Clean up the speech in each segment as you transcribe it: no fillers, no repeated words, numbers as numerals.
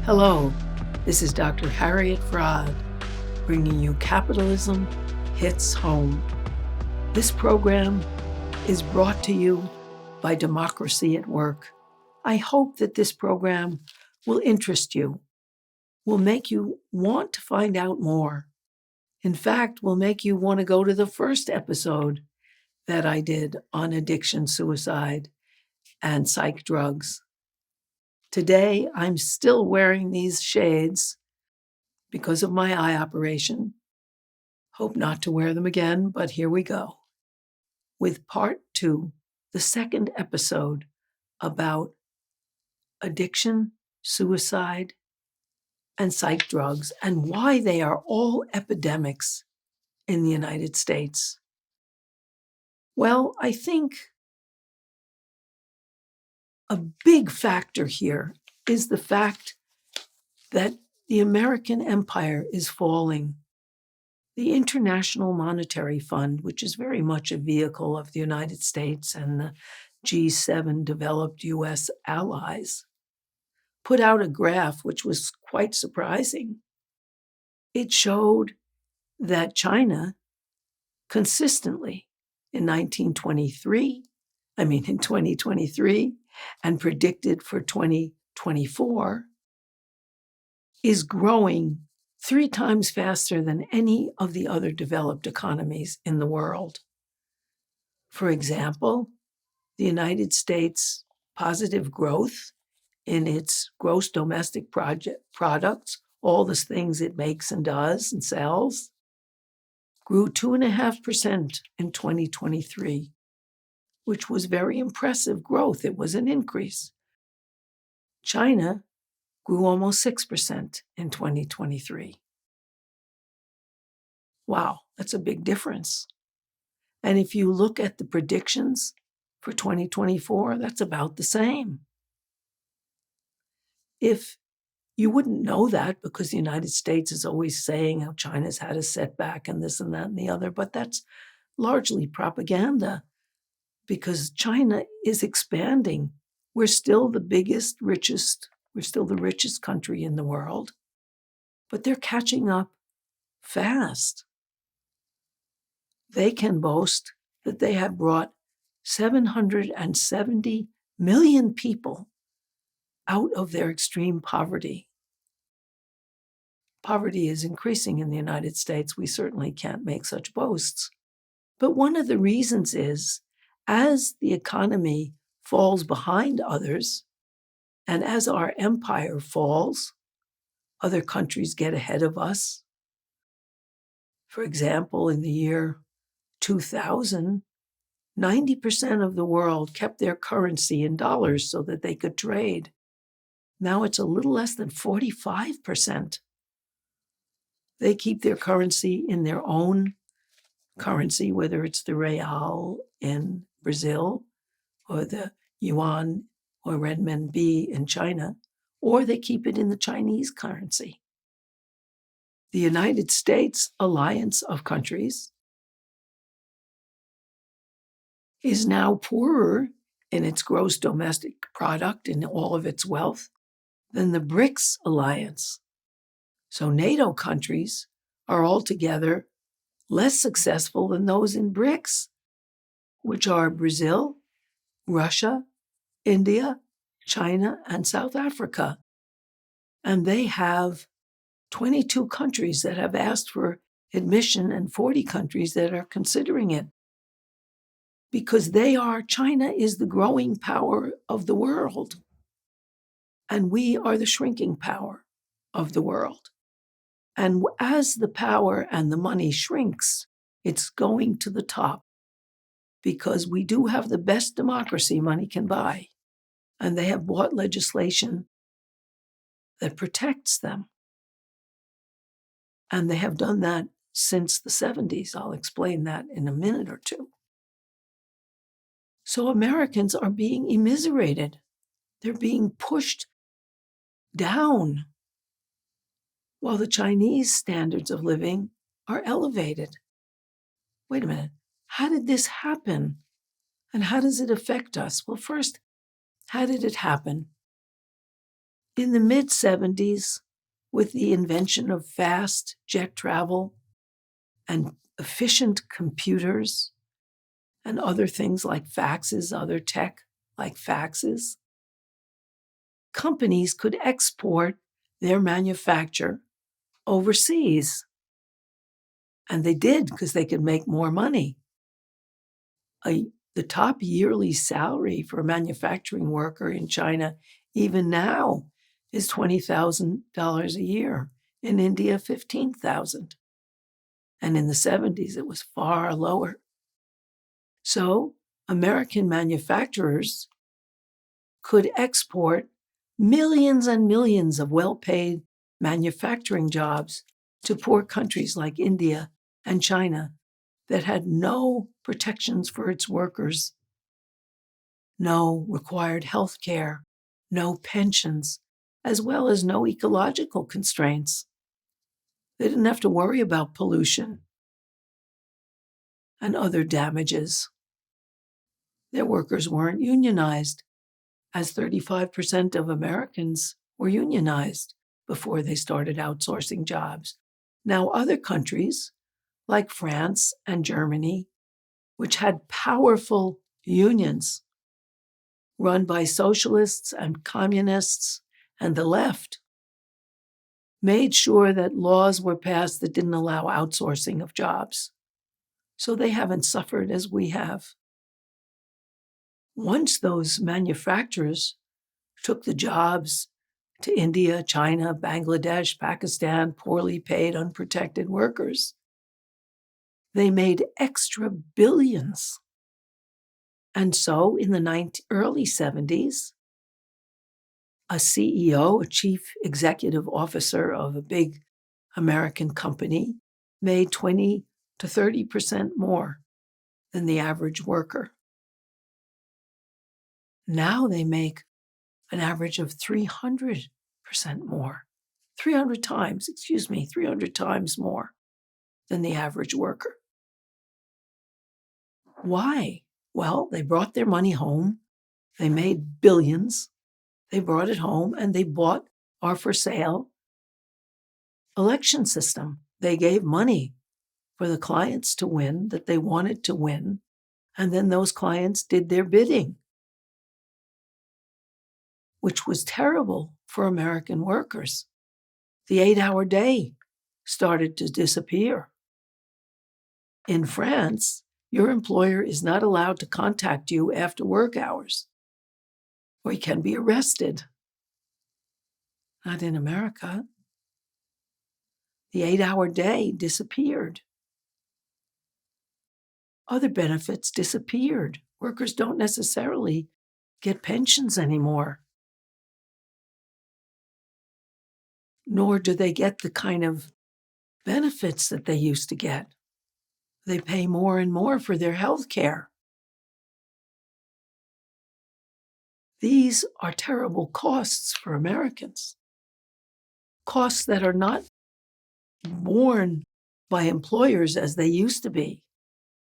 Hello, this is Dr. Harriet Fraad, bringing you Capitalism Hits Home. This program is brought to you by Democracy at Work. I hope that this program will interest you, will make you want to find out more. In fact, will make you want to go to the first episode that I did on addiction, suicide, and psych drugs. Today, I'm still wearing these shades because of my eye operation. Hope not to wear them again, but here we go. With part 2, the second episode about addiction, suicide, and psych drugs, and why they are all epidemics in the United States. Well, I think a big factor here is the fact that the American empire is falling. The International Monetary Fund, which is very much a vehicle of the United States and the G7 developed U.S. allies, put out a graph which was quite surprising. It showed that China consistently in 2023, and predicted for 2024, is growing 3 times faster than any of the other developed economies in the world. For example, the United States' positive growth in its gross domestic products, all the things it makes and does and sells, grew 2.5% in 2023, which was very impressive growth. It was an increase. China grew almost 6% in 2023. Wow, that's a big difference. And if you look at the predictions for 2024, that's about the same. If you wouldn't know that because the United States is always saying how China's had a setback and this and that and the other, but that's largely propaganda because China is expanding. We're still the richest country in the world, but they're catching up fast. They can boast that they have brought 770 million people out of their extreme poverty. Poverty is increasing in the United States. We certainly can't make such boasts. But one of the reasons is, as the economy falls behind others, and as our empire falls, other countries get ahead of us. For example, in the year 2000, 90% of the world kept their currency in dollars so that they could trade. Now it's a little less than 45%. They keep their currency in their own currency, whether it's the real in Brazil or the yuan or renminbi in China, or they keep it in the Chinese currency. The United States alliance of countries is now poorer in its gross domestic product and all of its wealth than the BRICS alliance. So NATO countries are altogether less successful than those in BRICS, which are Brazil, Russia, India, China, and South Africa. And they have 22 countries that have asked for admission and 40 countries that are considering it. Because China is the growing power of the world. And we are the shrinking power of the world. And as the power and the money shrinks, it's going to the top because we do have the best democracy money can buy. And they have bought legislation that protects them. And they have done that since the 70s. I'll explain that in a minute or two. So Americans are being immiserated. They're being pushed down while the Chinese standards of living are elevated. Wait a minute. How did this happen? And how does it affect us? Well, first, how did it happen? In the mid-70s, with the invention of fast jet travel and efficient computers and other things like faxes, other tech like faxes, companies could export their manufacture overseas. And they did because they could make more money. The top yearly salary for a manufacturing worker in China, even now, is $20,000 a year. In India, $15,000. And in the 70s, it was far lower. So American manufacturers could export millions and millions of well-paid manufacturing jobs to poor countries like India and China that had no protections for its workers, no required health care, no pensions, as well as no ecological constraints. They didn't have to worry about pollution and other damages. Their workers weren't unionized, as 35% of Americans were unionized before they started outsourcing jobs. Now, other countries, like France and Germany, which had powerful unions run by socialists and communists and the left, made sure that laws were passed that didn't allow outsourcing of jobs. So they haven't suffered as we have. Once those manufacturers took the jobs to India, China, Bangladesh, Pakistan, poorly paid, unprotected workers, they made extra billions. And so in the early 70s, a CEO, a chief executive officer of a big American company, made 20 to 30% more than the average worker. Now they make an average of 300% more, 300 times more than the average worker. Why? Well, they brought their money home. They made billions. They brought it home and they bought our for sale election system. They gave money for the clients to win that they wanted to win, and then those clients did their bidding, which was terrible for American workers. The 8-hour day started to disappear. In France, your employer is not allowed to contact you after work hours, or you can be arrested. Not in America. The 8-hour day disappeared. Other benefits disappeared. Workers don't necessarily get pensions anymore, nor do they get the kind of benefits that they used to get. They pay more and more for their health care. These are terrible costs for Americans. Costs that are not borne by employers as they used to be.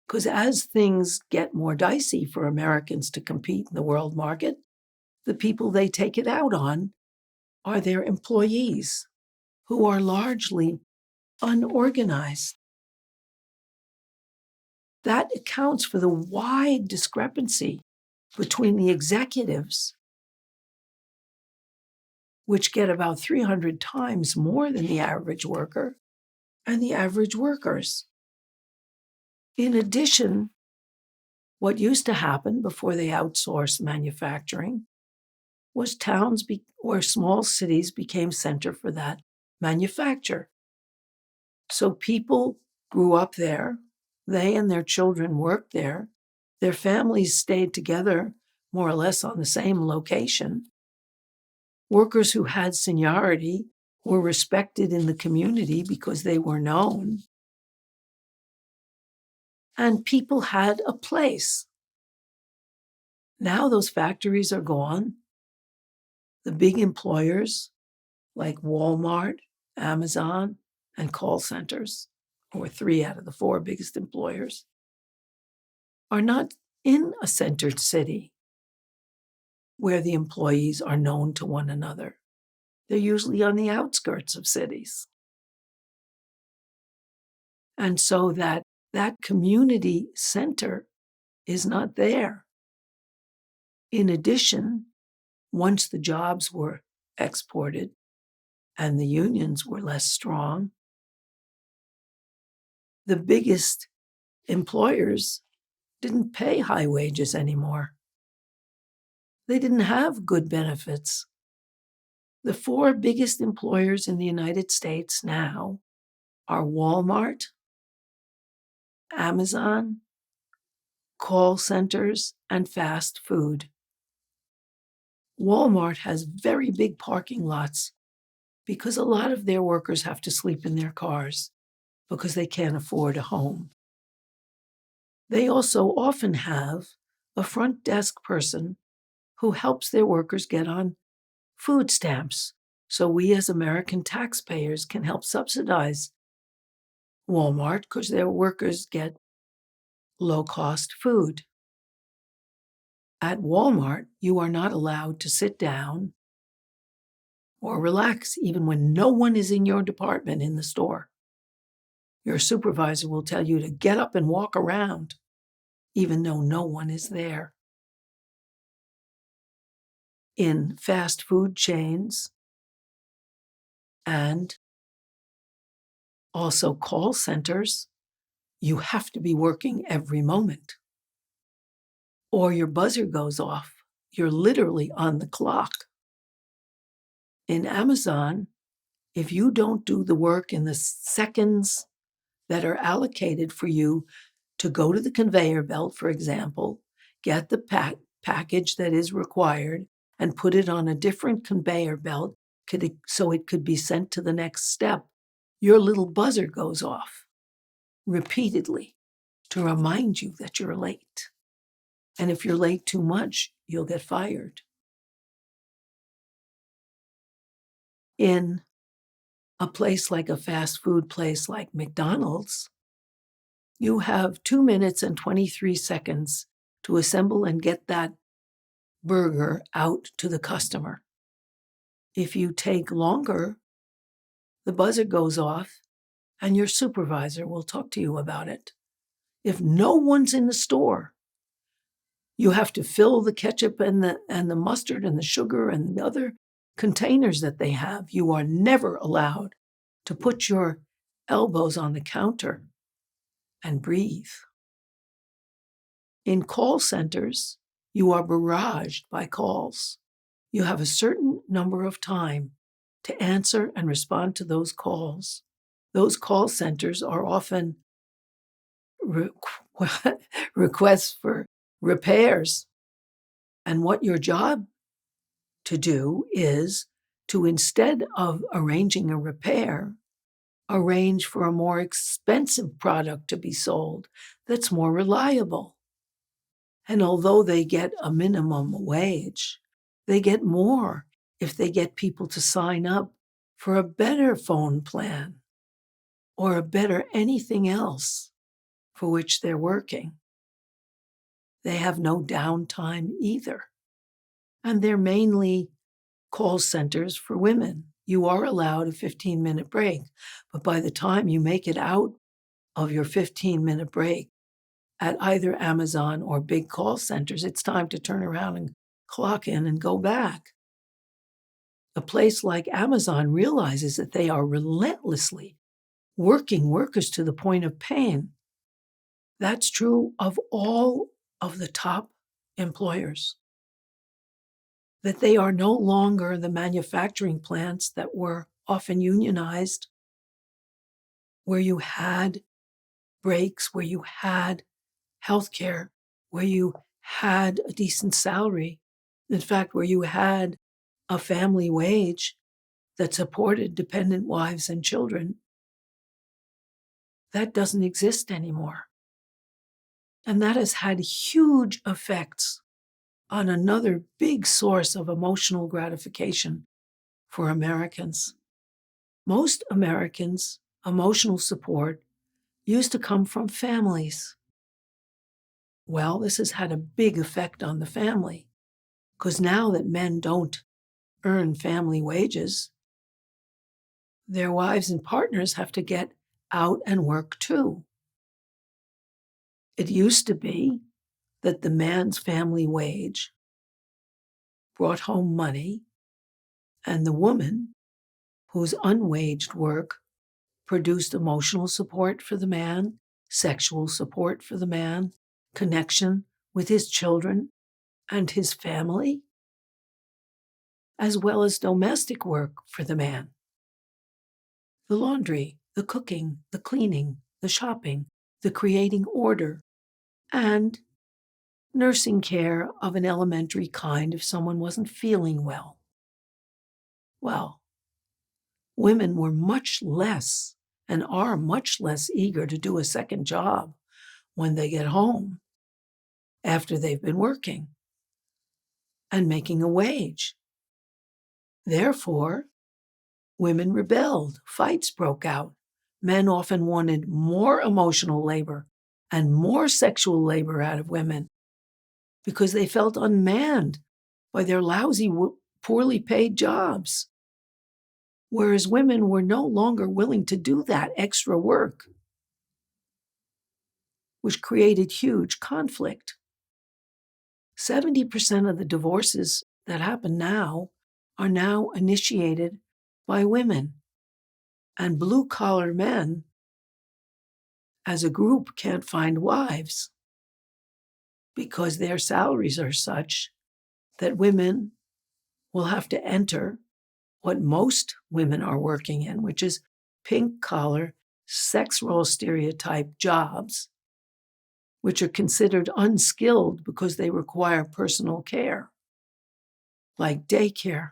Because as things get more dicey for Americans to compete in the world market, the people they take it out on are their employees, who are largely unorganized. That accounts for the wide discrepancy between the executives, which get about 300 times more than the average worker, and the average workers. In addition, what used to happen before they outsourced manufacturing was towns or small cities became center for that manufacture. So people grew up there, they and their children worked there, their families stayed together more or less on the same location. Workers who had seniority were respected in the community because they were known. And people had a place. Now those factories are gone. The big employers like Walmart, Amazon, and call centers, or 3 out of the 4 biggest employers, are not in a centered city where the employees are known to one another. They're usually on the outskirts of cities. And so that community center is not there. In addition, once the jobs were exported and the unions were less strong, the biggest employers didn't pay high wages anymore. They didn't have good benefits. The 4 biggest employers in the United States now are Walmart, Amazon, call centers, and fast food. Walmart has very big parking lots because a lot of their workers have to sleep in their cars because they can't afford a home. They also often have a front desk person who helps their workers get on food stamps, so we as American taxpayers can help subsidize Walmart because their workers get low-cost food. At Walmart, you are not allowed to sit down or relax even when no one is in your department in the store. Your supervisor will tell you to get up and walk around, even though no one is there. In fast food chains and also call centers, you have to be working every moment, or your buzzer goes off. You're literally on the clock. In Amazon, if you don't do the work in the seconds that are allocated for you to go to the conveyor belt, for example, get the package that is required and put it on a different conveyor belt so it could be sent to the next step, your little buzzer goes off repeatedly to remind you that you're late. And if you're late too much, you'll get fired. In a place like a fast food place like McDonald's, you have 2 minutes and 23 seconds to assemble and get that burger out to the customer. If you take longer, the buzzer goes off and your supervisor will talk to you about it. If no one's in the store, you have to fill the ketchup and the mustard and the sugar and the other containers that they have. You are never allowed to put your elbows on the counter and breathe. In call centers, you are barraged by calls. You have a certain number of time to answer and respond to those calls. Those call centers are often requests for repairs. And what your job to do is to, instead of arranging a repair, arrange for a more expensive product to be sold that's more reliable. And although they get a minimum wage, they get more if they get people to sign up for a better phone plan or a better anything else for which they're working. They have no downtime either. And they're mainly call centers for women. You are allowed a 15-minute break, but by the time you make it out of your 15-minute break at either Amazon or big call centers, it's time to turn around and clock in and go back. A place like Amazon realizes that they are relentlessly working workers to the point of pain. That's true of all of the top employers. That they are no longer the manufacturing plants that were often unionized, where you had breaks, where you had health care, where you had a decent salary, in fact, where you had a family wage that supported dependent wives and children. That doesn't exist anymore. And that has had huge effects on another big source of emotional gratification for Americans. Most Americans' emotional support used to come from families. Well, this has had a big effect on the family, because now that men don't earn family wages, their wives and partners have to get out and work too. It used to be that the man's family wage brought home money, and the woman, whose unwaged work produced emotional support for the man, sexual support for the man, connection with his children and his family, as well as domestic work for the man. The laundry, the cooking, the cleaning, the shopping, the creating order, and nursing care of an elementary kind if someone wasn't feeling well. Well, women were much less and are much less eager to do a second job when they get home after they've been working and making a wage. Therefore, women rebelled, fights broke out. Men often wanted more emotional labor and more sexual labor out of women because they felt unmanned by their lousy, poorly paid jobs. Whereas women were no longer willing to do that extra work, which created huge conflict. 70% of the divorces that happen now are now initiated by women. And blue-collar men, as a group, can't find wives because their salaries are such that women will have to enter what most women are working in, which is pink-collar, sex role stereotype jobs, which are considered unskilled because they require personal care, like daycare,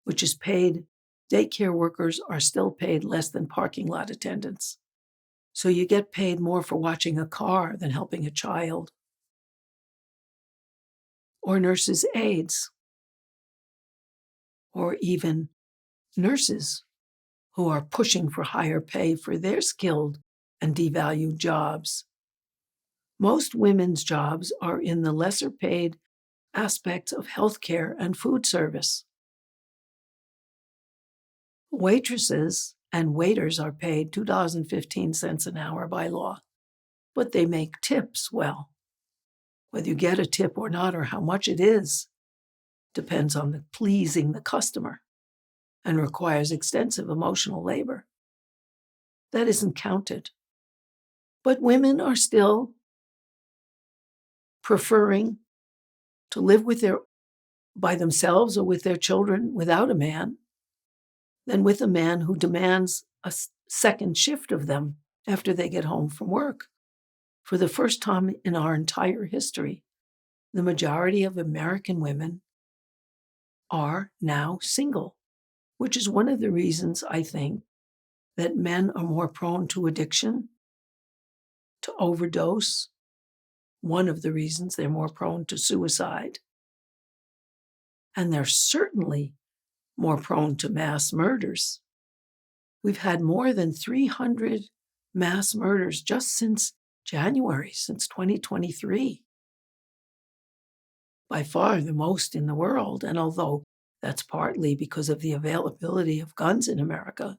which is paid. Daycare workers are still paid less than parking lot attendants. So you get paid more for watching a car than helping a child. Or nurses' aides. Or even nurses who are pushing for higher pay for their skilled and devalued jobs. Most women's jobs are in the lesser paid aspects of healthcare and food service. Waitresses and waiters are paid $2.15 an hour by law, but they make tips well. Whether you get a tip or not, or how much it is, depends on the pleasing the customer and requires extensive emotional labor. That isn't counted. But women are still preferring to live by themselves or with their children without a man than with a man who demands a second shift of them after they get home from work. For the first time in our entire history, the majority of American women are now single, which is one of the reasons I think that men are more prone to addiction, to overdose. One of the reasons they're more prone to suicide. And they're certainly more prone to mass murders. We've had more than 300 mass murders just since January, since 2023. By far the most in the world, and although that's partly because of the availability of guns in America,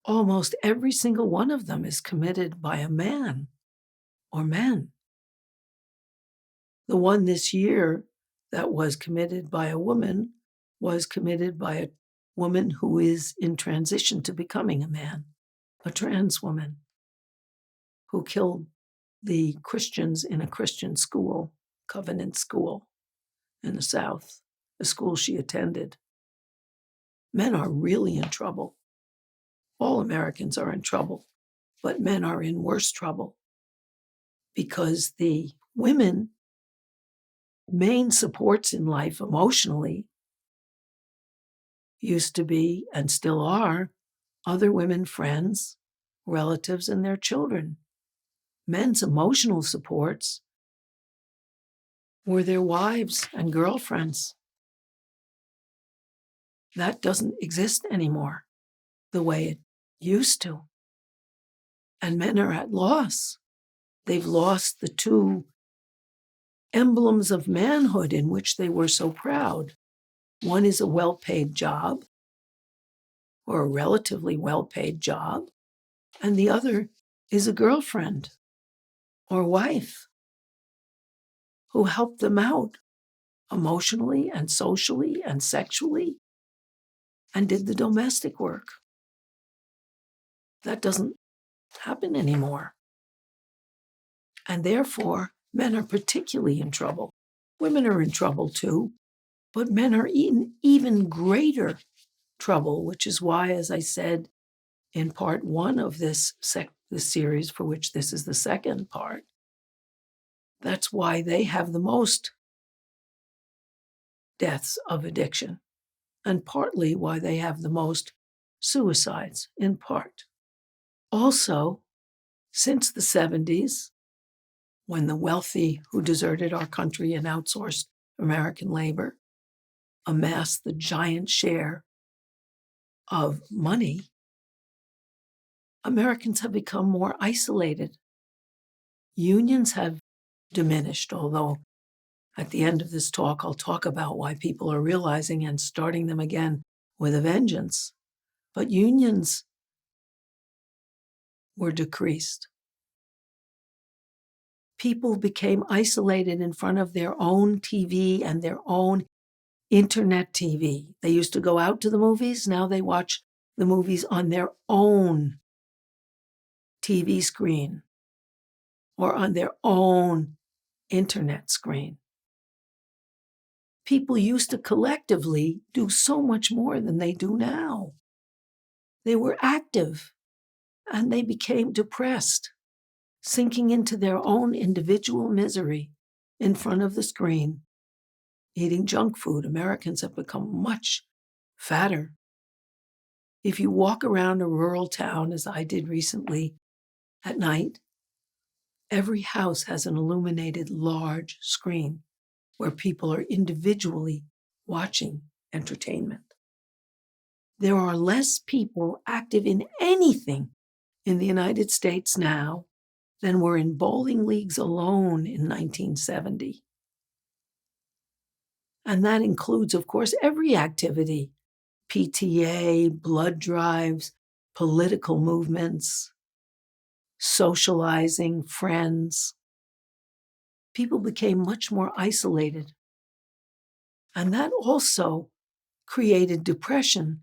almost every single one of them is committed by a man or men. The one this year that was committed by a woman was committed by a woman who is in transition to becoming a man, a trans woman, who killed the Christians in a Christian school, Covenant School in the South, a school she attended. Men are really in trouble. All Americans are in trouble, but men are in worse trouble because the women main supports in life emotionally used to be, and still are, other women friends, relatives, and their children. Men's emotional supports were their wives and girlfriends. That doesn't exist anymore the way it used to. And men are at loss. They've lost the two emblems of manhood in which they were so proud. One is a well-paid job, or a relatively well-paid job, and the other is a girlfriend or wife who helped them out emotionally and socially and sexually and did the domestic work. That doesn't happen anymore. And therefore, men are particularly in trouble. Women are in trouble too, but men are in even greater trouble, which is why, as I said in part one of this series, for which this is the second part, that's why they have the most deaths of addiction, and partly why they have the most suicides, in part. Also, since the 70s, when the wealthy who deserted our country and outsourced American labor amassed the giant share of money, Americans have become more isolated. Unions have diminished, although at the end of this talk, I'll talk about why people are realizing and starting them again with a vengeance. But unions were decreased. People became isolated in front of their own TV and their own internet TV. They used to go out to the movies. Now they watch the movies on their own TV screen or on their own internet screen. People used to collectively do so much more than they do now. They were active and they became depressed, sinking into their own individual misery in front of the screen, eating junk food. Americans have become much fatter. If you walk around a rural town, as I did recently at night, every house has an illuminated large screen where people are individually watching entertainment. There are less people active in anything in the United States now than were in bowling leagues alone in 1970. And that includes, of course, every activity: PTA, blood drives, political movements, socializing, friends. People became much more isolated. And that also created depression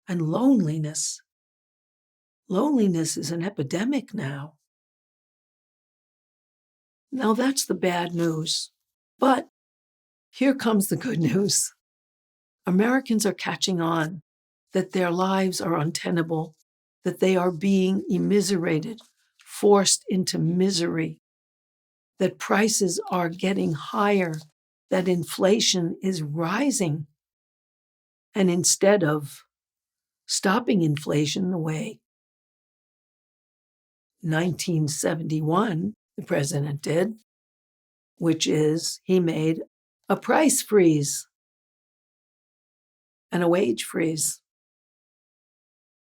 and loneliness. Loneliness is an epidemic now. Now that's the bad news. But here comes the good news. Americans are catching on that their lives are untenable, that they are being immiserated, forced into misery, that prices are getting higher, that inflation is rising. And instead of stopping inflation the way 1971 the president did, which is he made a price freeze and a wage freeze.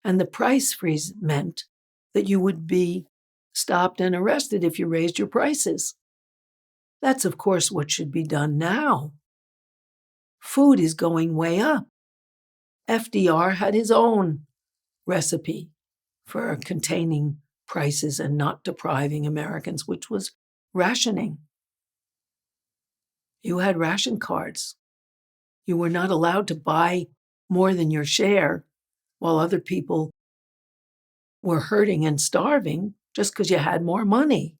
And the price freeze meant that you would be stopped and arrested if you raised your prices. That's, of course, what should be done now. Food is going way up. FDR had his own recipe for containing prices and not depriving Americans, which was rationing. You had ration cards. You were not allowed to buy more than your share while other people were hurting and starving just because you had more money.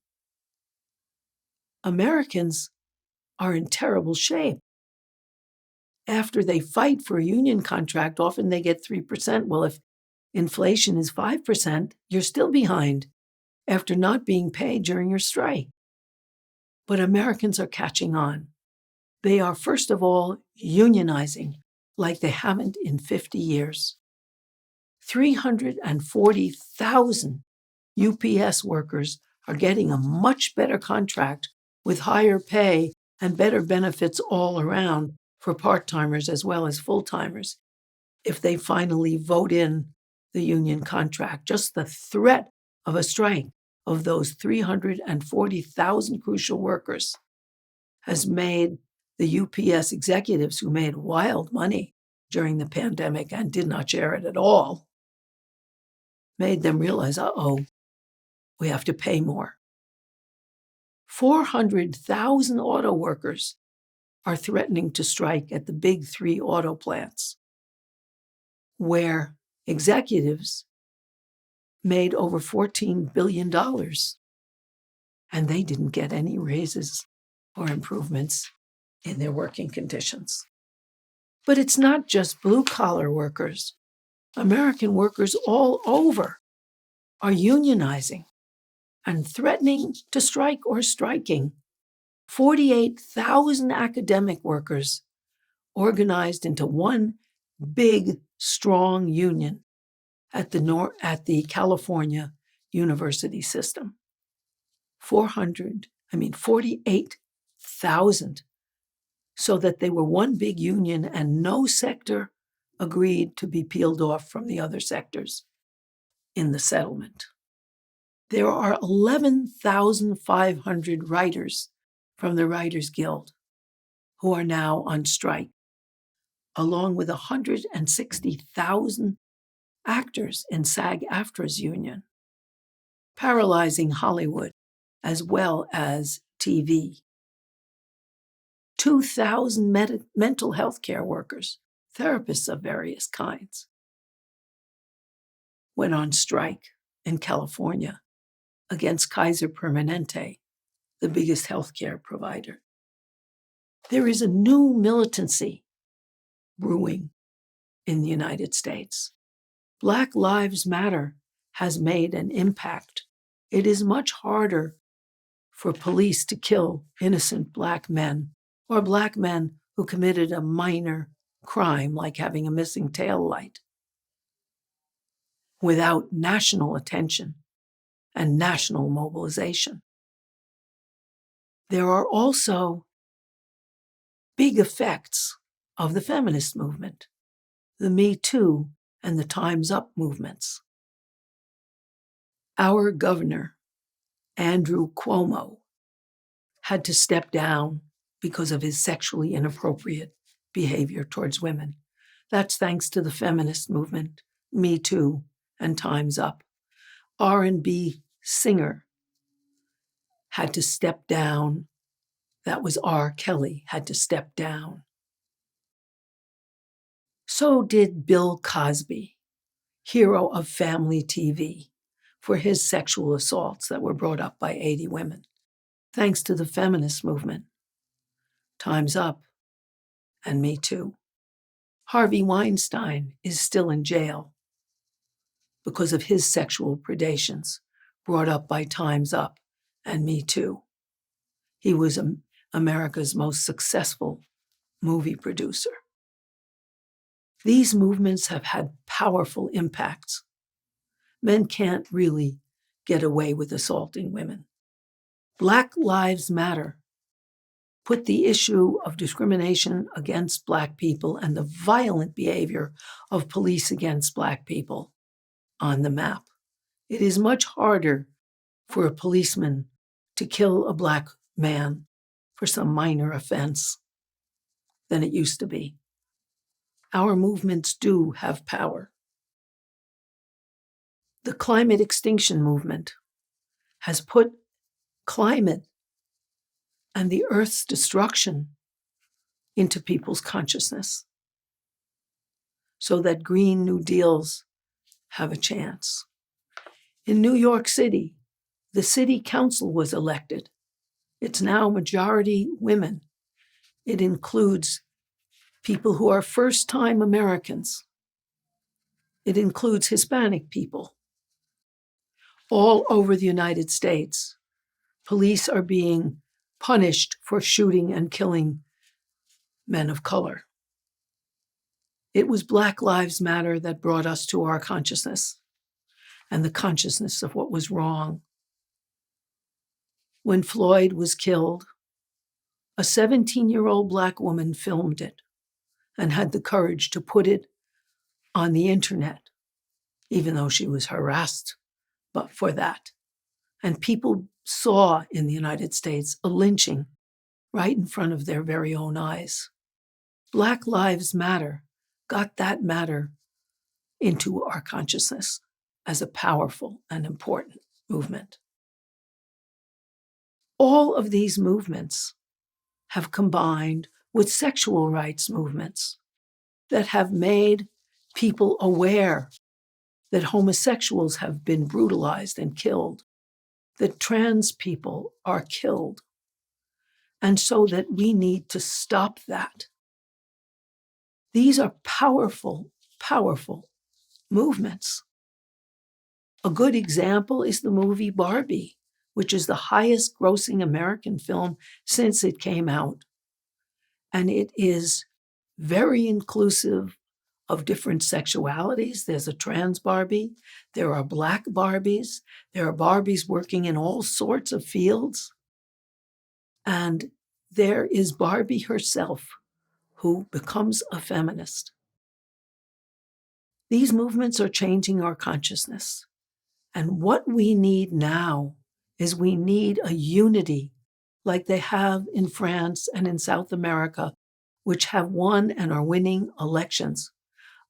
Americans are in terrible shape. After they fight for a union contract, often they get 3%. Well, if inflation is 5%, you're still behind after not being paid during your strike. But Americans are catching on. They are, first of all, unionizing like they haven't in 50 years. 340,000 UPS workers are getting a much better contract with higher pay and better benefits all around for part-timers as well as full-timers if they finally vote in the union contract. Just the threat of a strike of those 340,000 crucial workers has made the UPS executives, who made wild money during the pandemic and did not share it at all, made them realize, we have to pay more. 400,000 auto workers are threatening to strike at the big three auto plants, where executives made over $14 billion, and they didn't get any raises or improvements in their working conditions. But it's not just blue-collar workers. American workers all over are unionizing and threatening to strike or striking. 48,000 academic workers organized into one big, strong union at the California university system. 48,000, so that they were one big union and no sector agreed to be peeled off from the other sectors in the settlement. There are 11,500 writers from the Writers Guild who are now on strike, along with 160,000 actors in SAG-AFTRA's union, paralyzing Hollywood as well as TV. 2,000 mental health care workers, therapists of various kinds, went on strike in California against Kaiser Permanente, the biggest healthcare provider. There is a new militancy brewing in the United States. Black Lives Matter has made an impact. It is much harder for police to kill innocent black men or black men who committed a minor crime like having a missing tail light without national attention and national mobilization. There are also big effects of the feminist movement, the Me Too and the Time's Up movements. Our governor, Andrew Cuomo, had to step down because of his sexually inappropriate behavior towards women. That's thanks to the feminist movement, Me Too and Time's Up. R&B singer had to step down. That was R. Kelly, had to step down. So did Bill Cosby, hero of family TV, for his sexual assaults that were brought up by 80 women, thanks to the feminist movement, Time's Up, and Me Too. Harvey Weinstein is still in jail because of his sexual predations brought up by Time's Up and Me Too. He was America's most successful movie producer. These movements have had powerful impacts. Men can't really get away with assaulting women. Black Lives Matter put the issue of discrimination against Black people and the violent behavior of police against Black people on the map. It is much harder for a policeman to kill a Black man for some minor offense than it used to be. Our movements do have power. The climate extinction movement has put climate and the Earth's destruction into people's consciousness so that Green New Deals have a chance. In New York City, the city council was elected. It's now majority women. It includes people who are first-time Americans. It includes Hispanic people. All over the United States, police are being punished for shooting and killing men of color. It was Black Lives Matter that brought us to our consciousness and the consciousness of what was wrong. When Floyd was killed, a 17-year-old Black woman filmed it and had the courage to put it on the internet, even though she was harassed but for that. And people saw in the United States a lynching right in front of their very own eyes. Black Lives Matter got that matter into our consciousness as a powerful and important movement. All of these movements have combined with sexual rights movements that have made people aware that homosexuals have been brutalized and killed, that trans people are killed, and so that we need to stop that. These are powerful, powerful movements. A good example is the movie Barbie, which is the highest grossing American film since it came out. And it is very inclusive of different sexualities. There's a trans Barbie, there are Black Barbies, there are Barbies working in all sorts of fields. And there is Barbie herself, who becomes a feminist. These movements are changing our consciousness. And what we need now is we need a unity like they have in France and in South America, which have won and are winning elections.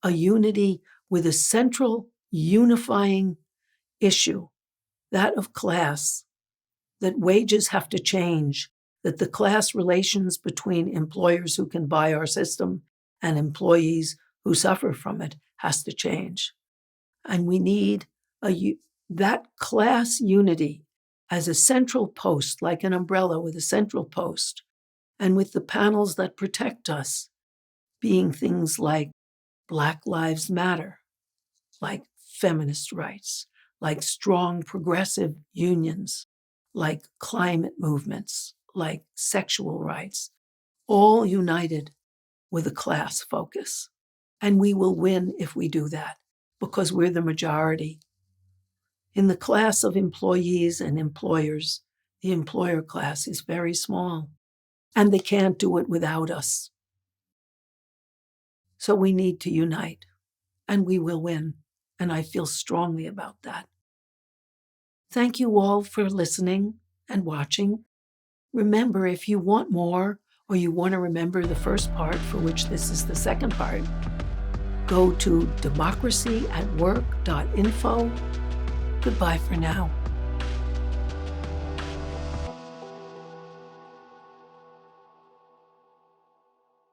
A unity with a central unifying issue, that of class, that wages have to change, that the class relations between employers who can buy our system and employees who suffer from it has to change. And we need that class unity as a central post, like an umbrella with a central post, and with the panels that protect us, being things like Black Lives Matter, like feminist rights, like strong progressive unions, like climate movements, like sexual rights, all united with a class focus. And we will win if we do that, because we're the majority. In the class of employees and employers, the employer class is very small, and they can't do it without us. So we need to unite, and we will win, and I feel strongly about that. Thank you all for listening and watching. Remember, if you want more, or you want to remember the first part, for which this is the second part, go to democracyatwork.info. Goodbye for now.